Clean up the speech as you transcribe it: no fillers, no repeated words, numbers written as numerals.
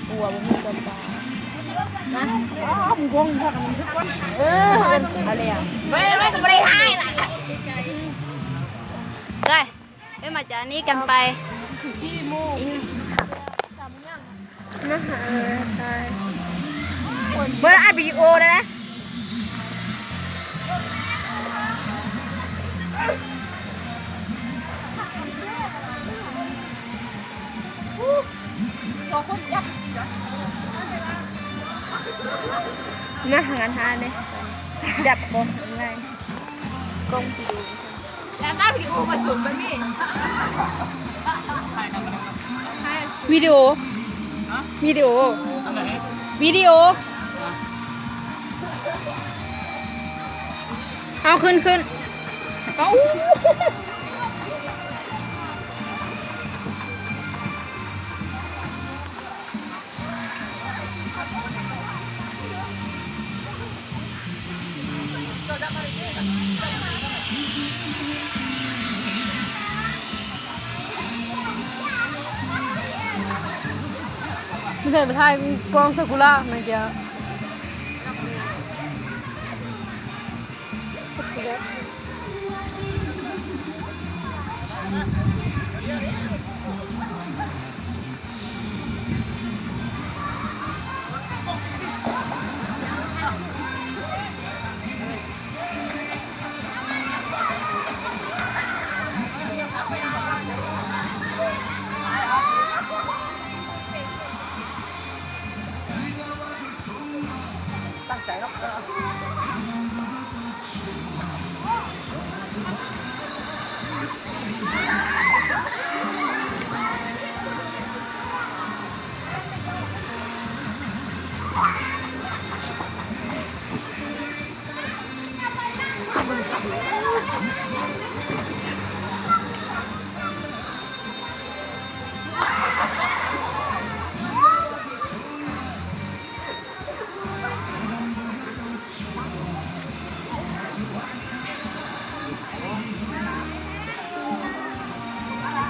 กลัวมันมีตัวปลานะมึงวงพอกันมันทุกคนอะไรอ่ะไม่ก็ไม่ได้ให้ล่ะได้ไปมาจากนี้กันไปนะใช่เมื่ออัดวิดีโอได้แล้วน่าหางานทานเลยจับกองอะไรกองวิดีโอแล้วก็วิดีโอมาจุ่มไปนี่วิดีโอวิดีโอวิดีโอเอาขึ้นเอาไม่ใช่ไปถ่ายกองซากุระเมื่อกี้